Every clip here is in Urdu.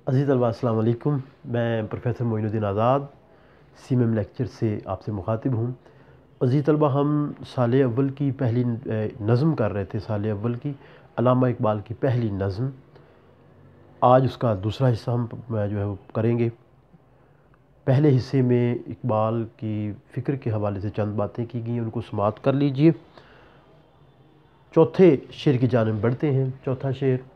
عزیز طلباء السلام علیکم۔ میں پروفیسر معین الدین آزاد CMM لیکچر سے آپ سے مخاطب ہوں۔ عزیز طلباء، ہم سال اول کی پہلی نظم کر رہے تھے، سال اول کی علامہ اقبال کی پہلی نظم۔ آج اس کا دوسرا حصہ ہم وہ کریں گے۔ پہلے حصے میں اقبال کی فکر کے حوالے سے چند باتیں کی گئی ہیں، ان کو سماعت کر لیجئے۔ چوتھے شعر کی جانب بڑھتے ہیں۔ چوتھا شعر: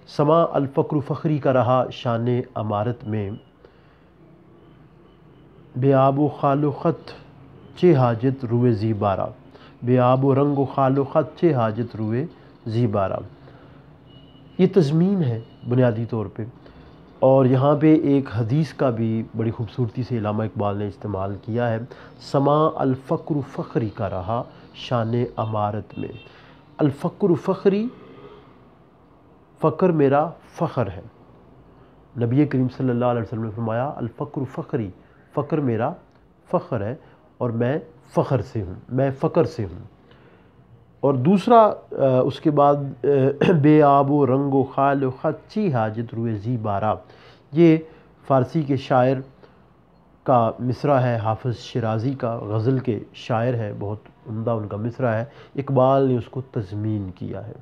سما الفقر فخری کا رہا شان امارت میں، بے آب و خال و خط چہ حاجت روئے زیبارہ، بے آب و رنگ و خال و خط چہ حاجت روئے زیبارہ۔ یہ تضمین ہے بنیادی طور پہ، اور یہاں پہ ایک حدیث کا بھی بڑی خوبصورتی سے علامہ اقبال نے استعمال کیا ہے۔ سما الفقر فخری کا رہا شان امارت میں۔ الفقر فخری، فقر میرا فخر ہے۔ نبی کریم صلی اللہ علیہ وسلم نے فرمایا الفقر فخری، فقر میرا فخر ہے اور میں فخر سے ہوں، میں فقر سے ہوں۔ اور دوسرا اس کے بعد بے آب و رنگ و خال و خط چہ حاجت روئے زیبارہ، یہ فارسی کے شاعر کا مصرع ہے، حافظ شیرازی کا غزل کے شاعر ہے، بہت عمدہ ان کا مصرع ہے۔ اقبال نے اس کو تضمین کیا ہے۔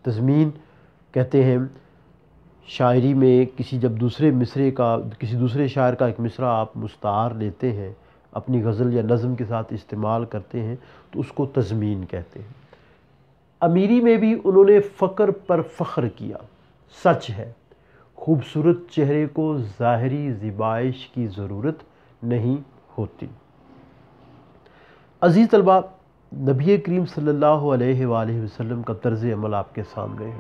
تضمین کہتے ہیں شاعری میں جب دوسرے مصرے کا، کسی دوسرے شاعر کا ایک مصرع آپ مستعار لیتے ہیں، اپنی غزل یا نظم کے ساتھ استعمال کرتے ہیں، تو اس کو تضمین کہتے ہیں۔ امیری میں بھی انہوں نے فقر پر فخر کیا۔ سچ ہے خوبصورت چہرے کو ظاہری زیبائش کی ضرورت نہیں ہوتی۔ عزیز طلباء، نبی کریم صلی اللہ علیہ وآلہ وسلم کا طرز عمل آپ کے سامنے ہے۔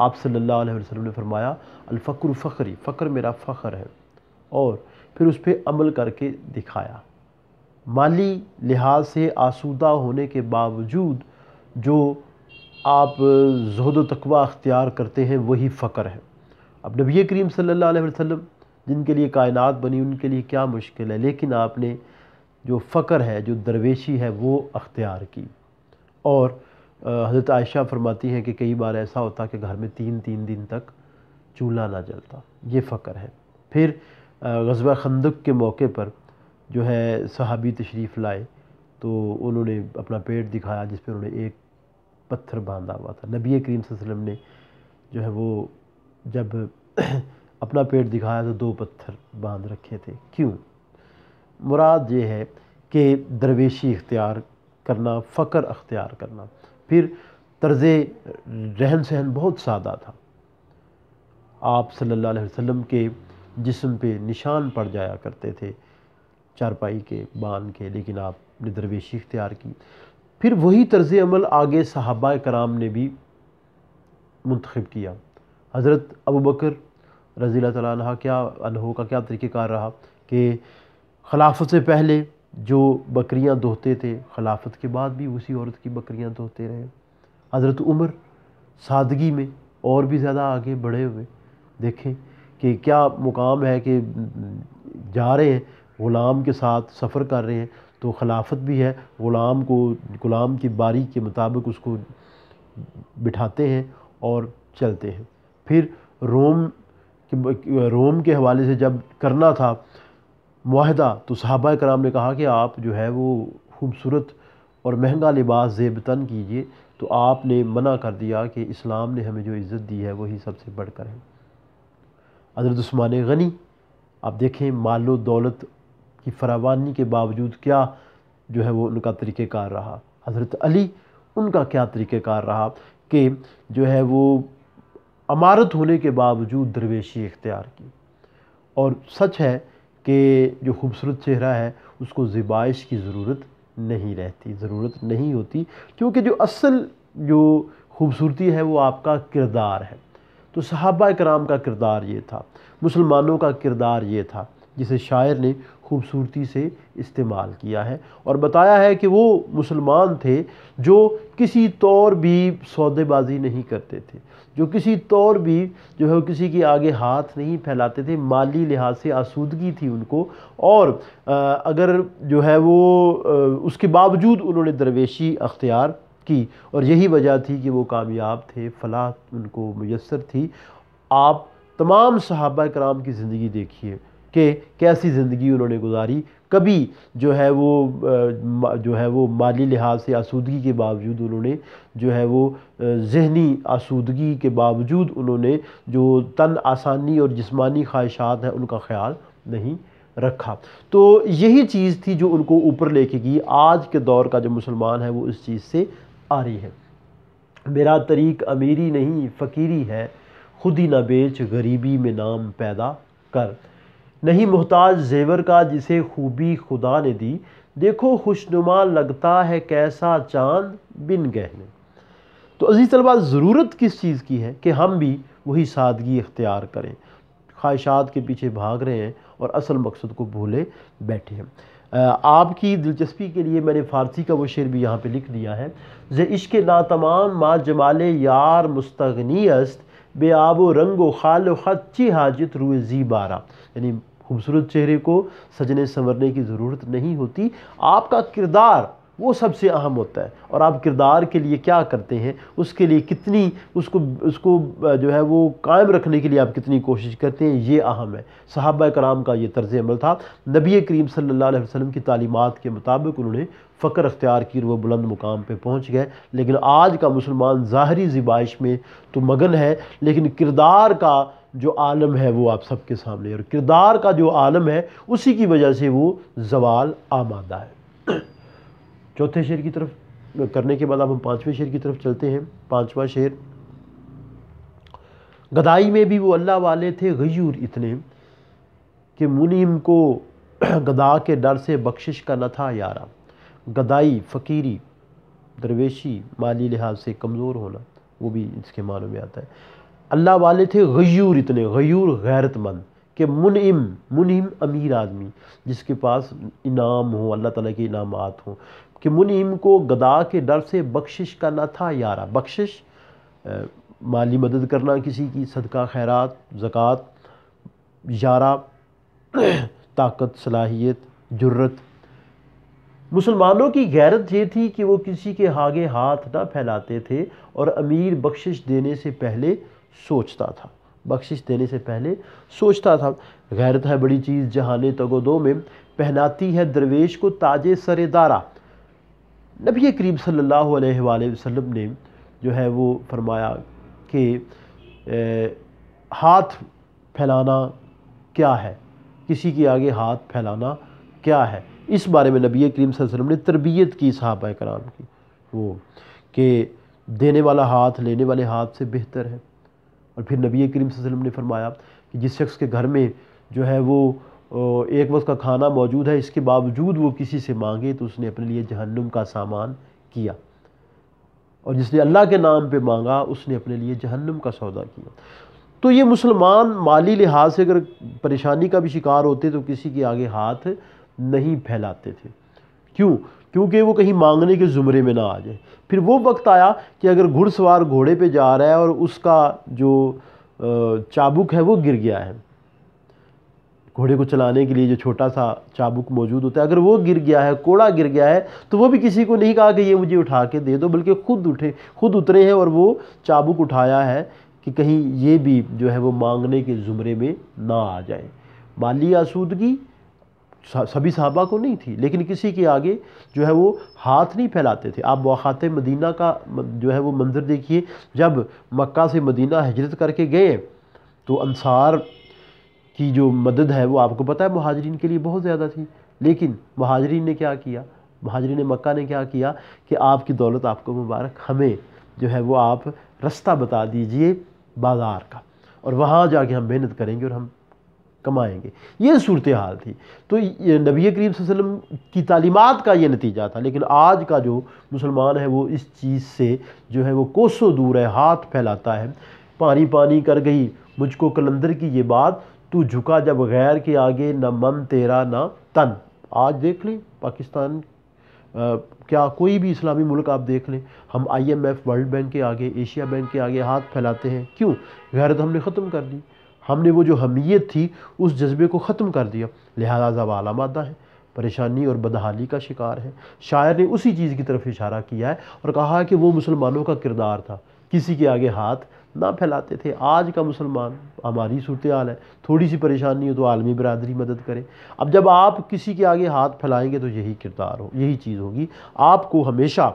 آپ صلی اللہ علیہ وسلم نے فرمایا الفقر فخری، فقر میرا فخر ہے، اور پھر اس پہ عمل کر کے دکھایا۔ مالی لحاظ سے آسودہ ہونے کے باوجود جو آپ زہد و تقوی اختیار کرتے ہیں وہی فقر ہے۔ اب نبی کریم صلی اللہ علیہ وسلم جن کے لیے کائنات بنی ان کے لیے کیا مشکل ہے، لیکن آپ نے جو فقر ہے، جو درویشی ہے، وہ اختیار کی۔ اور حضرت عائشہ فرماتی ہیں کہ کئی بار ایسا ہوتا کہ گھر میں تین دن تک چولہا نہ جلتا، یہ فقر ہے۔ پھر غزوہ خندق کے موقع پر جو ہے صحابی تشریف لائے تو انہوں نے اپنا پیٹ دکھایا جس پہ انہوں نے ایک پتھر باندھا ہوا تھا۔ نبی کریم صلی اللہ علیہ وسلم نے جو ہے وہ جب اپنا پیٹ دکھایا تو 2 پتھر باندھ رکھے تھے۔ کیوں؟ مراد یہ ہے کہ درویشی اختیار کرنا، فقر اختیار کرنا۔ پھر طرز رہن سہن بہت سادہ تھا۔ آپ صلی اللہ علیہ وسلم کے جسم پہ نشان پڑ جایا کرتے تھے چارپائی کے، بان کے، لیکن آپ نے درویشی اختیار کی۔ پھر وہی طرز عمل آگے صحابہ کرام نے بھی منتخب کیا۔ حضرت ابوبکر رضی اللہ تعالیٰ عنہ کا کیا طریقہ کار رہا کہ خلافت سے پہلے جو بکریاں دھوتے تھے، خلافت کے بعد بھی اسی عورت کی بکریاں دھوتے رہے۔ حضرت عمر سادگی میں اور بھی زیادہ آگے بڑھے ہوئے، دیکھیں کہ کیا مقام ہے کہ جا رہے ہیں غلام کے ساتھ سفر کر رہے ہیں تو خلافت بھی ہے، غلام کی باری کے مطابق اس کو بٹھاتے ہیں اور چلتے ہیں۔ پھر روم کے حوالے سے جب کرنا تھا معاہدہ تو صحابہ کرام نے کہا کہ آپ جو ہے وہ خوبصورت اور مہنگا لباس زیب تن کیجئے، تو آپ نے منع کر دیا کہ اسلام نے ہمیں جو عزت دی ہے وہی سب سے بڑھ کر ہے۔ حضرت عثمان غنی، آپ دیکھیں مال و دولت کی فراوانی کے باوجود کیا جو ہے وہ ان کا طریقہ کار رہا۔ حضرت علی، ان کا کیا طریقہ کار رہا کہ جو ہے وہ امارت ہونے کے باوجود درویشی اختیار کی۔ اور سچ ہے کہ جو خوبصورت چہرہ ہے اس کو زیبائش کی ضرورت نہیں رہتی، ضرورت نہیں ہوتی، کیونکہ جو اصل جو خوبصورتی ہے وہ آپ کا کردار ہے۔ تو صحابہ کرام کا کردار یہ تھا، مسلمانوں کا کردار یہ تھا، جسے شاعر نے خوبصورتی سے استعمال کیا ہے اور بتایا ہے کہ وہ مسلمان تھے جو کسی طور بھی سودے بازی نہیں کرتے تھے، جو کسی طور بھی جو ہے کسی کے آگے ہاتھ نہیں پھیلاتے تھے، مالی لحاظ سے آسودگی تھی ان کو، اور اگر جو ہے وہ اس کے باوجود انہوں نے درویشی اختیار کی، اور یہی وجہ تھی کہ وہ کامیاب تھے، فلاح ان کو میسر تھی۔ آپ تمام صحابہ کرام کی زندگی دیکھیے کہ کیسی زندگی انہوں نے گزاری. کبھی جو ہے وہ مالی لحاظ سے آسودگی کے باوجود انہوں نے جو ہے وہ ذہنی آسودگی کے باوجود انہوں نے جو تن آسانی اور جسمانی خواہشات ہیں ان کا خیال نہیں رکھا. تو یہی چیز تھی جو ان کو اوپر لے کے گئی. آج کے دور کا جو مسلمان ہے وہ اس چیز سے آری ہے. میرا طریق امیری نہیں فقیری ہے، خود ہی نہ بیچ غریبی میں نام پیدا کر. نہیں محتاج زیور کا جسے خوبی خدا نے دی، دیکھو خوشنما لگتا ہے کیسا چاند بن گہنے. تو عزیز طلبہ، ضرورت کس چیز کی ہے کہ ہم بھی وہی سادگی اختیار کریں. خواہشات کے پیچھے بھاگ رہے ہیں اور اصل مقصد کو بھولے بیٹھے ہیں. آپ کی دلچسپی کے لیے میں نے فارسی کا وہ شعر بھی یہاں پہ لکھ دیا ہے. ز عشق ناتمام ما جمال یار مستغنی است، بے آب و رنگ و خال و خط چی حاجت روئے زیبارہ. یعنی خوبصورت چہرے کو سجنے سنورنے کی ضرورت نہیں ہوتی، آپ کا کردار وہ سب سے اہم ہوتا ہے. اور آپ کردار کے لیے کیا کرتے ہیں، اس کے لیے کتنی اس کو جو ہے وہ قائم رکھنے کے لیے آپ کتنی کوشش کرتے ہیں، یہ اہم ہے. صحابہ کرام کا یہ طرز عمل تھا. نبی کریم صلی اللہ علیہ وسلم کی تعلیمات کے مطابق انہوں نے فقر اختیار کی اور وہ بلند مقام پہ پہنچ گئے. لیکن آج کا مسلمان ظاہری زیبائش میں تو مگن ہے، لیکن کردار کا جو عالم ہے وہ آپ سب کے سامنے ہے، اور کردار کا جو عالم ہے اسی کی وجہ سے وہ زوال آمادہ ہے. چوتھے شعر کی طرف کرنے کے بعد اب ہم پانچویں شعر کی طرف چلتے ہیں. پانچواں شعر: گدائی میں بھی وہ اللہ والے تھے غیور اتنے، کہ منعم کو گدا کے ڈر سے بخشش کا نہ تھا یارا. گدائی، فقیری، درویشی، مالی لحاظ سے کمزور ہونا، وہ بھی اس کے معنوں میں آتا ہے. اللہ والے تھے غیور اتنے، غیور غیرت مند، کہ منعم امیر آدمی جس کے پاس انعام ہو، اللہ تعالیٰ کے انعامات ہوں، کہ منعم کو گدا کے ڈر سے بخشش کا نہ تھا یارا. بخشش مالی مدد کرنا کسی کی، صدقہ خیرات، زکوٰۃ، یارہ طاقت، صلاحیت، جرت. مسلمانوں کی غیرت یہ تھی کہ وہ کسی کے آگے ہاتھ نہ پھیلاتے تھے، اور امیر بخشش دینے سے پہلے سوچتا تھا. بخشش دینے سے پہلے سوچتا تھا. غیرت ہے بڑی چیز جہان تگ و دو میں، پہناتی ہے درویش کو تاج سر دارا. نبی کریم صلی اللہ علیہ وآلہ وسلم نے جو ہے وہ فرمایا کہ ہاتھ پھیلانا کیا ہے، کسی کے آگے ہاتھ پھیلانا کیا ہے. اس بارے میں نبی کریم صلی اللہ علیہ وسلم نے تربیت کی صحابہ کرام کی، وہ کہ دینے والا ہاتھ لینے والے ہاتھ سے بہتر ہے. اور پھر نبی کریم صلی اللہ علیہ وسلم نے فرمایا کہ جس شخص کے گھر میں جو ہے وہ ایک وقت کا کھانا موجود ہے، اس کے باوجود وہ کسی سے مانگے تو اس نے اپنے لیے جہنم کا سامان کیا، اور جس نے اللہ کے نام پہ مانگا اس نے اپنے لیے جہنم کا سودا کیا. تو یہ مسلمان مالی لحاظ سے اگر پریشانی کا بھی شکار ہوتے تو کسی کے آگے ہاتھ نہیں پھیلاتے تھے. کیونکہ وہ کہیں مانگنے کے زمرے میں نہ آ جائے. پھر وہ وقت آیا کہ اگر گھڑ سوار گھوڑے پہ جا رہا ہے اور اس کا جو چابک ہے وہ گر گیا ہے، گھوڑے کو چلانے کے لیے جو چھوٹا سا چابک موجود ہوتا ہے، اگر وہ گر گیا ہے، کوڑا گر گیا ہے، تو وہ بھی کسی کو نہیں کہا کہ یہ مجھے اٹھا کے دے دو، بلکہ خود اترے ہیں اور وہ چابک اٹھایا ہے کہ کہیں یہ بھی جو ہے وہ مانگنے کے زمرے میں نہ آ جائے. مالی آسودگی سبھی صحابہ کو نہیں تھی، لیکن کسی کے آگے جو ہے وہ ہاتھ نہیں پھیلاتے تھے. آپ واقعات مدینہ کا جو ہے وہ منظر دیکھیے. جب مکہ سے مدینہ ہجرت کر کے گئے تو انصار کی جو مدد ہے وہ آپ کو پتہ ہے مہاجرین کے لیے بہت زیادہ تھی، لیکن مہاجرین نے کیا کیا، مہاجرین مکہ نے کیا کیا کہ آپ کی دولت آپ کو مبارک، ہمیں جو ہے وہ آپ رستہ بتا دیجئے بازار کا، اور وہاں جا کے ہم محنت کریں گے اور ہم کمائیں گے. یہ صورتحال تھی. تو یہ نبی کریم صلی اللہ علیہ وسلم کی تعلیمات کا یہ نتیجہ تھا. لیکن آج کا جو مسلمان ہے وہ اس چیز سے جو ہے وہ کوسوں دور ہے، ہاتھ پھیلاتا ہے. پانی پانی کر گئی مجھ کو قلندر کی یہ بات، تو جھکا جب غیر کے آگے، نہ من تیرا نہ تن. آج دیکھ لیں پاکستان، کیا کوئی بھی اسلامی ملک آپ دیکھ لیں، ہم IMF، ورلڈ بینک کے آگے، ایشیا بینک کے آگے ہاتھ پھیلاتے ہیں. کیوں؟ غیرت ہم نے ختم کر دی. ہم نے وہ جو حمیت تھی اس جذبے کو ختم کر دیا، لہذا زوال آمادہ ہے، پریشانی اور بدحالی کا شکار ہے. شاعر نے اسی چیز کی طرف اشارہ کیا ہے اور کہا کہ وہ مسلمانوں کا کردار تھا، کسی کے آگے ہاتھ نہ پھیلاتے تھے۔ آج کا مسلمان، ہماری صورتحال ہے، تھوڑی سی پریشانی ہو تو عالمی برادری مدد کرے۔ اب جب آپ کسی کے آگے ہاتھ پھیلائیں گے تو یہی کردار ہو، یہی چیز ہوگی۔ آپ کو ہمیشہ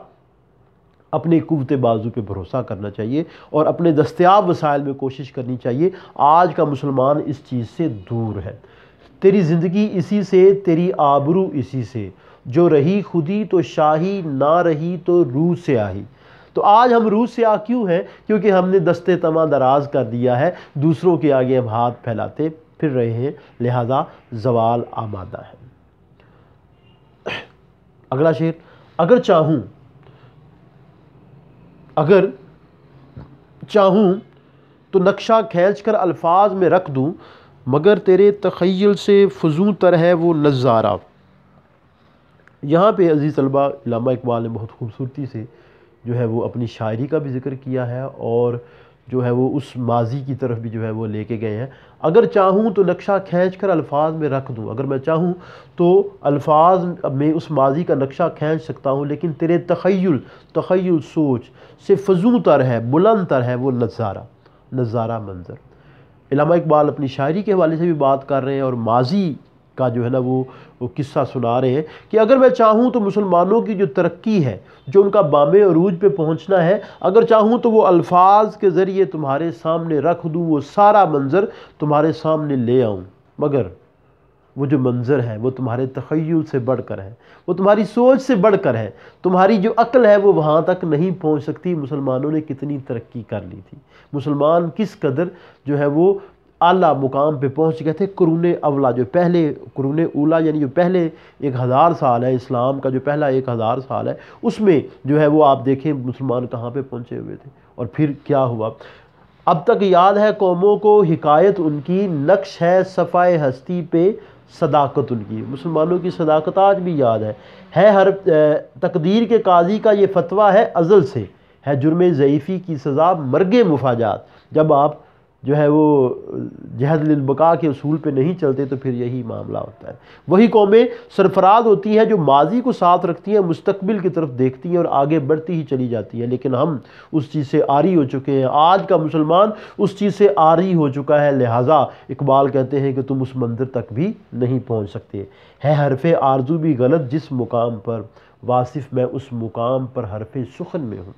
اپنے قوت بازو پہ بھروسہ کرنا چاہیے اور اپنے دستیاب وسائل میں کوشش کرنی چاہیے۔ آج کا مسلمان اس چیز سے دور ہے۔ تیری زندگی اسی سے، تیری آبرو اسی سے، جو رہی خودی تو شاہی، نہ رہی تو روح سے آہی۔ تو آج ہم روح سے آ کیوں ہیں؟ کیونکہ ہم نے دست طمع دراز کر دیا ہے، دوسروں کے آگے ہم ہاتھ پھیلاتے پھر رہے ہیں، لہذا زوال آمادہ ہے۔ اگلا شعر، اگر چاہوں تو نقشہ کھینچ کر الفاظ میں رکھ دوں، مگر تیرے تخیل سے فزوں تر ہے وہ نظارہ۔ یہاں پہ عزیز طلبہ علامہ اقبال نے بہت خوبصورتی سے جو ہے وہ اپنی شاعری کا بھی ذکر کیا ہے اور جو ہے وہ اس ماضی کی طرف بھی جو ہے وہ لے کے گئے ہیں۔ اگر چاہوں تو نقشہ کھینچ کر الفاظ میں رکھ دوں، اگر میں چاہوں تو الفاظ میں اس ماضی کا نقشہ کھینچ سکتا ہوں، لیکن تیرے تخیل سوچ سے فزوں تر ہے، بلند تر ہے وہ نظارہ منظر۔ علامہ اقبال اپنی شاعری کے حوالے سے بھی بات کر رہے ہیں اور ماضی کا جو ہے نا وہ قصہ سنا رہے ہیں کہ اگر میں چاہوں تو مسلمانوں کی جو ترقی ہے، جو ان کا بام عروج پہ پہنچنا ہے، اگر چاہوں تو وہ الفاظ کے ذریعے تمہارے سامنے رکھ دوں، وہ سارا منظر تمہارے سامنے لے آؤں، مگر وہ جو منظر ہے وہ تمہارے تخیل سے بڑھ کر ہے، وہ تمہاری سوچ سے بڑھ کر ہے، تمہاری جو عقل ہے وہ وہاں تک نہیں پہنچ سکتی۔ مسلمانوں نے کتنی ترقی کر لی تھی، مسلمان کس قدر جو ہے وہ اعلیٰ مقام پہ پہنچ گئے تھے۔ قرون اولا، جو پہلے قرون اولا یعنی جو پہلے 1000 سال ہے، اسلام کا جو پہلا 1000 سال ہے، اس میں جو ہے وہ آپ دیکھیں مسلمان کہاں پہ پہنچے ہوئے تھے اور پھر کیا ہوا۔ اب تک یاد ہے قوموں کو حکایت ان کی، نقش ہے صفائے ہستی پہ صداقت ان کی۔ مسلمانوں کی صداقت آج بھی یاد ہے ہر تقدیر کے قاضی کا یہ فتویٰ ہے ازل سے، ہے جرم ضعیفی کی سزا مرگ مفاجات۔ جب آپ جو ہے وہ جہد للبقاء کے اصول پہ نہیں چلتے تو پھر یہی معاملہ ہوتا ہے۔ وہی قومیں سرفراز ہوتی ہیں جو ماضی کو ساتھ رکھتی ہیں، مستقبل کی طرف دیکھتی ہیں اور آگے بڑھتی ہی چلی جاتی ہیں، لیکن ہم اس چیز سے عاری ہو چکے ہیں۔ آج کا مسلمان اس چیز سے عاری ہو چکا ہے، لہٰذا اقبال کہتے ہیں کہ تم اس منظر تک بھی نہیں پہنچ سکتے۔ ہے حرف آرزو بھی غلط جس مقام پر، واصف میں اس مقام پر حرف سخن میں ہوں۔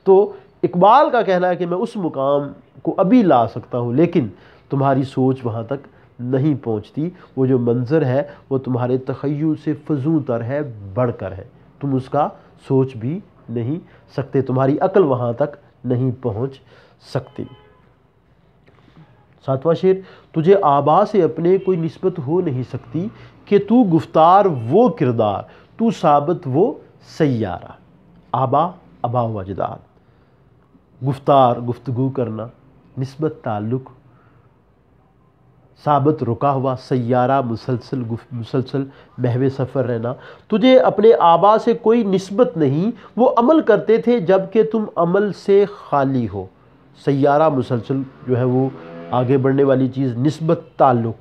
تو اقبال کا کہنا ہے کہ میں اس مقام کو ابھی لا سکتا ہوں، لیکن تمہاری سوچ وہاں تک نہیں پہنچتی۔ وہ جو منظر ہے وہ تمہارے تخیل سے فزوں تر ہے، بڑھ کر ہے، تم اس کا سوچ بھی نہیں سکتے، تمہاری عقل وہاں تک نہیں پہنچ سکتی۔ 7واں شعر، تجھے آبا سے اپنے کوئی نسبت ہو نہیں سکتی کہ تو گفتار وہ کردار، تو ثابت وہ سیارہ۔ آبا و اجداد، گفتار گفتگو کرنا، نسبت تعلق، ثابت رکا ہوا، سیارہ مسلسل محو سفر رہنا۔ تجھے اپنے آبا سے کوئی نسبت نہیں، وہ عمل کرتے تھے جب کہ تم عمل سے خالی ہو۔ سیارہ مسلسل جو ہے وہ آگے بڑھنے والی چیز، نسبت تعلق۔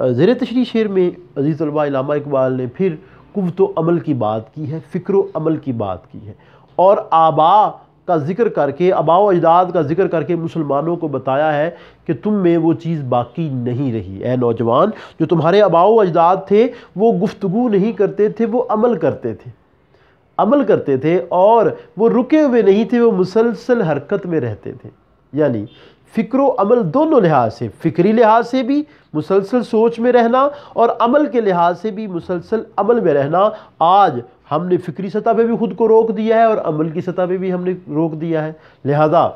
زیر تشریح شعر میں عزیز طلبہ علامہ اقبال نے پھر قوت و عمل کی بات کی ہے، فکر و عمل کی بات کی ہے، اور آبا کا ذکر کر کے، آباء و اجداد کا ذکر کر کے مسلمانوں کو بتایا ہے کہ تم میں وہ چیز باقی نہیں رہی۔ اے نوجوان، جو تمہارے آباء و اجداد تھے وہ گفتگو نہیں کرتے تھے، وہ عمل کرتے تھے اور وہ رکے ہوئے نہیں تھے، وہ مسلسل حرکت میں رہتے تھے۔ یعنی فکر و عمل دونوں لحاظ سے، فکری لحاظ سے بھی مسلسل سوچ میں رہنا اور عمل کے لحاظ سے بھی مسلسل عمل میں رہنا۔ آج ہم نے فکری سطح پہ بھی خود کو روک دیا ہے اور عمل کی سطح پہ بھی ہم نے روک دیا ہے، لہذا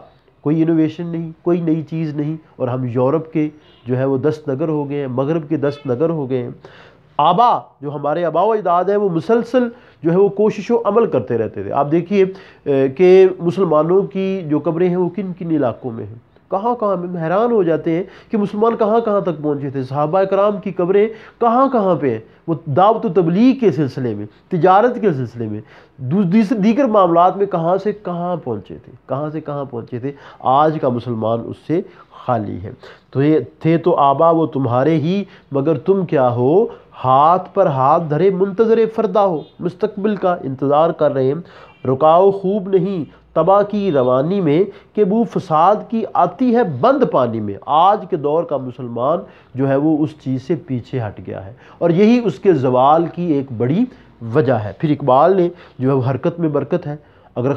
کوئی انوویشن نہیں، کوئی نئی چیز نہیں، اور ہم یورپ کے جو ہے وہ دست نگر ہو گئے ہیں، مغرب کے دست نگر ہو گئے ہیں۔ آبا، جو ہمارے آباء و اجداد ہیں، وہ مسلسل جو ہے وہ کوشش و عمل کرتے رہتے تھے۔ آپ دیکھیے کہ مسلمانوں کی جو قبریں ہیں وہ کن کن علاقوں میں ہیں، کہاں کہاں میں حیران ہو جاتے ہیں کہ مسلمان کہاں کہاں تک پہنچے تھے۔ صحابہ کرام کی قبریں کہاں کہاں پہ ہیں، وہ دعوت و تبلیغ کے سلسلے میں، تجارت کے سلسلے میں، دیگر معاملات میں کہاں سے کہاں پہنچے تھے۔ آج کا مسلمان اس سے خالی ہے۔ تو یہ تھے تو آبا وہ تمہارے ہی، مگر تم کیا ہو، ہاتھ پر ہاتھ دھرے منتظر فردا ہو، مستقبل کا انتظار کر رہے ہیں۔ رکاؤ خوب نہیں تباہ کی روانی میں کہ بو فساد کی آتی ہے بند پانی میں۔ آج کے دور کا مسلمان جو ہے وہ اس چیز سے پیچھے ہٹ گیا ہے، اور یہی اس کے زوال کی ایک بڑی وجہ ہے۔ پھر اقبال نے جو ہے حرکت میں برکت ہے، اگر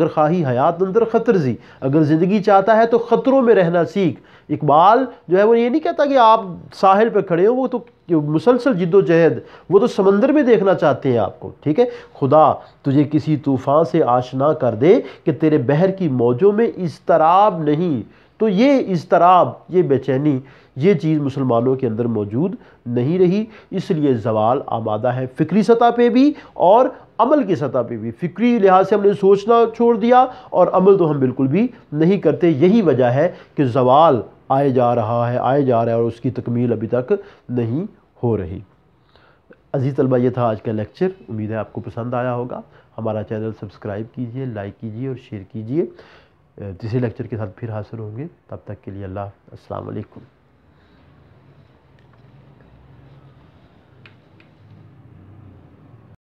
خواہی حیات اندر خطر زی، اگر زندگی چاہتا ہے تو خطروں میں رہنا سیکھ۔ اقبال جو ہے وہ یہ نہیں کہتا کہ آپ ساحل پہ کھڑے ہو، وہ تو مسلسل جد و جہد، وہ تو سمندر میں دیکھنا چاہتے ہیں آپ کو، ٹھیک ہے۔ خدا تجھے کسی طوفان سے آشنا کر دے کہ تیرے بحر کی موجوں میں اضطراب نہیں۔ تو یہ اضطراب، یہ بے چینی، یہ چیز مسلمانوں کے اندر موجود نہیں رہی، اس لیے زوال آمادہ ہے، فکری سطح پہ بھی اور عمل کی سطح پہ بھی۔ فکری لحاظ سے ہم نے سوچنا چھوڑ دیا اور عمل تو ہم بالکل بھی نہیں کرتے۔ یہی وجہ ہے کہ زوال آئے جا رہا ہے اور اس کی تکمیل ابھی تک نہیں ہو رہی۔ عزیز طلبہ، یہ تھا آج کا لیکچر، امید ہے آپ کو پسند آیا ہوگا۔ ہمارا چینل سبسکرائب کیجئے، لائک کیجئے اور شیئر کیجئے۔ تیسرے لیکچر کے ساتھ پھر حاضر ہوں گے، تب تک کے لیے السلام علیکم۔